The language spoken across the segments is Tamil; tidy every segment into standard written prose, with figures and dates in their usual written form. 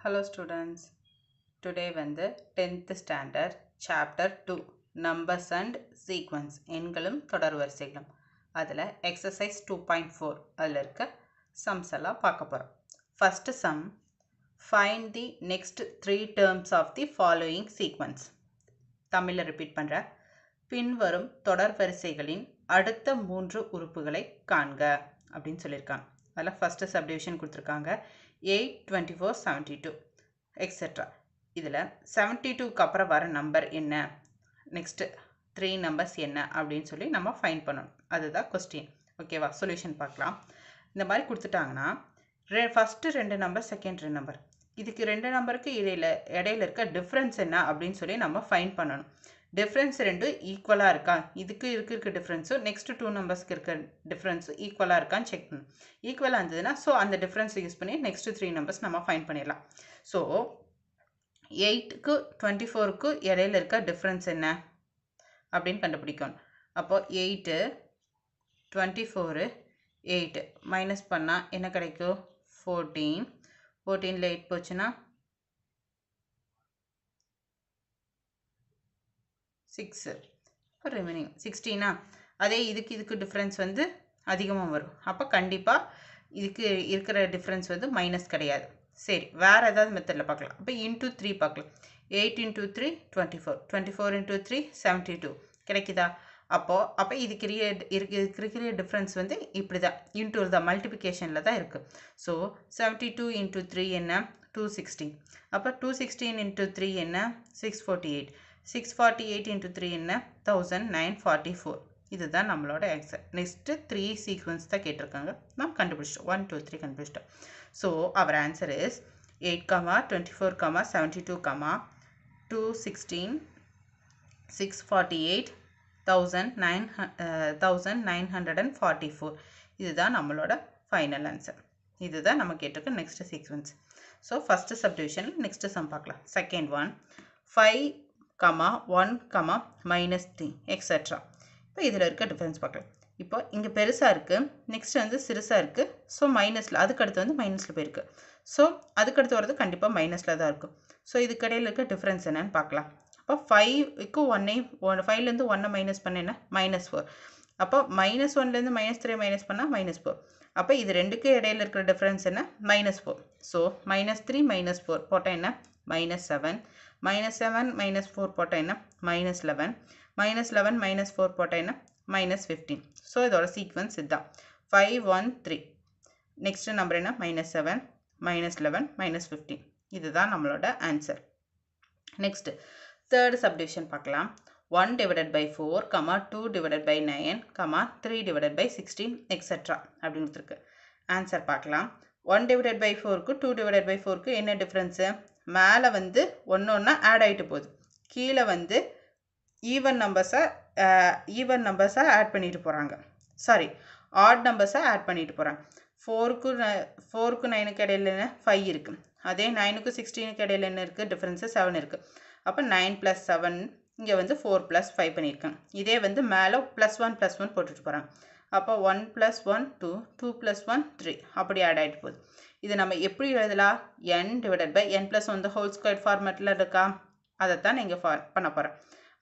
Hello students. Today வந்து 10th standard chapter 2 numbers and sequence எண்களும் தொடர் வரிசைகளும் அதில் exercise 2.4 அதில் இருக்க sums எல்லாம் பார்க்க போகிறோம். First sum, find the next 3 terms of the following sequence. தமிழில் ரிப்பீட் பண்ணுற பின்வரும் தொடர் வரிசைகளின் அடுத்த 3 உறுப்புகளை காண்க அப்படின்னு சொல்லியிருக்காங்க. அதில் ஃபஸ்ட்டு சப்டிவிஷன் கொடுத்துருக்காங்க 8, 24, 72 எக்ஸெட்ரா. இதில் 72க்கு அப்புறம் வர நம்பர் என்ன, நெக்ஸ்ட்டு 3 நம்பர்ஸ் என்ன அப்படின்னு சொல்லி நம்ம ஃபைண்ட் பண்ணணும். அதுதான் கொஸ்டின். ஓகேவா? சொல்யூஷன் பார்க்கலாம். இந்த மாதிரி கொடுத்துட்டாங்கன்னா ஃபஸ்ட்டு 2 நம்பர், செகண்ட் 2 நம்பர், இதுக்கு 2 நம்பருக்கு இடையில இருக்க டிஃப்ரென்ஸ் என்ன அப்படின்னு சொல்லி நம்ம ஃபைண்ட் பண்ணணும். டிஃப்ரென்ஸ் 2 ஈக்குவலாக இருக்கா, இதுக்கு இருக்க டிஃப்ரென்ஸும் நெக்ஸ்ட் 2 நம்பர்ஸ்க்கு இருக்க டிஃப்ரென்ஸும் ஈக்குவலாக இருக்கான்னு செக் பண்ணணும். ஈக்குவலாக இருந்ததுன்னா ஸோ அந்த டிஃப்ரென்ஸை யூஸ் பண்ணி நெக்ஸ்ட் 3 நம்பர்ஸ் நம்ம ஃபைண்ட் பண்ணிடலாம். ஸோ 8க்கு 24க்கு இடையில இருக்க டிஃப்ரென்ஸ் என்ன அப்படின்னு கண்டுபிடிக்கணும். அப்போது 8, 24, 8 மைனஸ் பண்ணால் என்ன கிடைக்கும்? 14. 14ல் 8 போச்சுன்னா 6. ரிமைனிங் 16. அதே இதுக்கு டிஃப்ரென்ஸ் வந்து அதிகமாக வரும். அப்போ கண்டிப்பாக இதுக்கு இருக்கிற டிஃப்ரென்ஸ் வந்து மைனஸ் கிடையாது. சரி, வேறு ஏதாவது மெத்தடில் பார்க்கலாம். அப்போ இன்ட்டு 3 பார்க்கலாம். 8 × 3 24, 24 × 3 72 கிடைக்குதா? அப்போ இதுக்கு இருக்கிற டிஃப்ரென்ஸ் வந்து இப்படி தான், இன்ட்டு தான், மல்டிப்ளிகேஷனில் தான் இருக்குது. ஸோ 72 × 3 என்ன? 216. அப்போ 216 × 3 என்ன? 648. 648 × 3 என்ன? 1944. இதுதான் நம்மளோட ஆன்சர். நெக்ஸ்ட்டு 3 சீக்வன்ஸ் தான் கேட்டிருக்காங்க. நாம் கண்டுபிடிச்சிட்டோம். 1, 2, 3 கண்டுபிடிச்சிட்டோம். So our answer is 8, 24, 72, 216, 648, 1944. இதுதான் நம்மளோட ஃபைனல் ஆன்சர். இதுதான் நம்ம கேட்டிருக்க நெக்ஸ்ட் சீக்வன்ஸ். ஸோ ஃபஸ்ட்டு சப்டிவிஷனில் நெக்ஸ்ட்டு சம் பார்க்கலாம். Second one 5, 1, -3 etcetera. இப்போ இதில் இருக்க டிஃப்ரென்ஸ் பார்க்கலாம். இப்போ இங்கே பெருசாக இருக்குது, நெக்ஸ்ட் வந்து சிறுசாக இருக்குது. ஸோ மைனஸில், அதுக்கடுத்து வந்து மைனஸில் போயிருக்கு. ஸோ அதுக்கடுத்து வரது கண்டிப்பாக மைனஸில் தான் இருக்கும். ஸோ இதுக்கடையில் இருக்க டிஃப்ரென்ஸ் என்னன்னு பார்க்கலாம். அப்போ 5க்கு 5லேருந்து 1 மைனஸ் பண்ண என்ன? -4. அப்போ -1லேருந்து -3 மைனஸ் பண்ணால் -4. அப்போ இது ரெண்டுக்கு இடையில இருக்கிற டிஃப்ரென்ஸ் என்ன? -4. ஸோ -3 -4 போட்டால் என்ன? -7. -7 -4 போட்டால் என்ன? -11. -11 -4 போட்டால் என்ன? -15. ஸோ இதோட சீக்வன்ஸ் இதுதான் 5, 1, 3. நெக்ஸ்ட் நம்பர் என்ன? -7, -11, -15. இதுதான் நம்மளோட ஆன்சர். நெக்ஸ்ட் தேர்ட் சப்டிவிஷன் பார்க்கலாம். 1 / 4, 2 / 9, 3 / 16 எக்ஸெட்ரா அப்படின்னு இருக்கு. ஆன்சர் பார்க்கலாம். 1 / 4க்கு 2 / 4க்கு என்ன டிஃப்ரென்ஸு? மேலே வந்து ஒன்று ஆட் ஆகிட்டு போகுது, கீழே வந்து ஈவன் நம்பர்ஸை ஆட் பண்ணிட்டு போகிறாங்க. சாரி, ஆட் நம்பர்ஸை ஆட் பண்ணிட்டு போகிறாங்க. 4க்கு 9க்கு இடையில என்ன? 5 இருக்குது. அதே 9க்கு 16க்கு இடையில என்ன இருக்குது? டிஃப்ரென்ஸு 7 இருக்குது. அப்போ 9 + 7, இங்கே வந்து 4 + 5 பண்ணியிருக்காங்க. இதே வந்து மேலே +1 போட்டுட்டு போகிறாங்க. அப்போ 1 + 1 2, 2 + 1 3 அப்படி ஆட் ஆகிட்டு போகுது. இது நம்ம எப்படி எழுதலாம்? n / n + 1² ஃபார்மேட்டில் இருக்கா? அதைத்தான் நீங்கள் பண்ண போகிறேன்.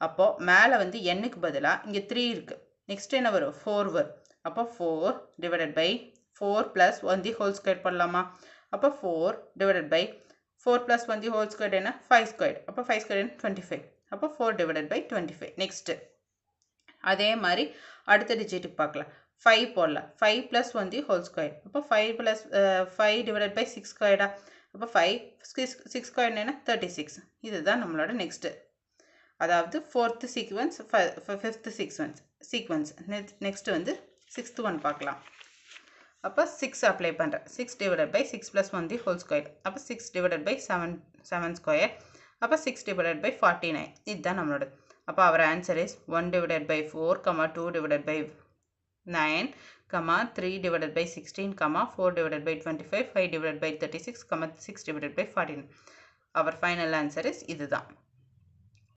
அப்போது மேலே வந்து n-க்கு பதிலாக இங்கே 3 இருக்குது. நெக்ஸ்ட் என்ன வரும்? 4 வரும். அப்போ 4 / 4 + 1² பண்ணலாமா? அப்போ 4 / 4 + 1² என்ன? 5². அப்போ 5² என்ன? 25. அப்போ 4 / 25. நெக்ஸ்ட்டு அதே மாதிரி அடுத்த டிஜிட்டுக்கு பார்க்கலாம். 5 போடலாம். 5 + 1². அப்போ 5 / 6². அப்போ 5 6² என்ன? 36. இதுதான் நம்மளோட நெக்ஸ்ட்டு, அதாவது fourth sequence, fifth sequence. Next வந்து 6th ஒன் பார்க்கலாம். அப்போ 6 அப்ளை பண்ணுறேன். 6 / 6 + 1². அப்போ 6 / 7². அப்போ 6 / 49. இதுதான் நம்மளோட. அப்போ அவர் answer is 1 / 4, 2 / 9, 3 / 16, 4 / 25, 5 / 36, 6 / 49. Our final answer is இதுதான்.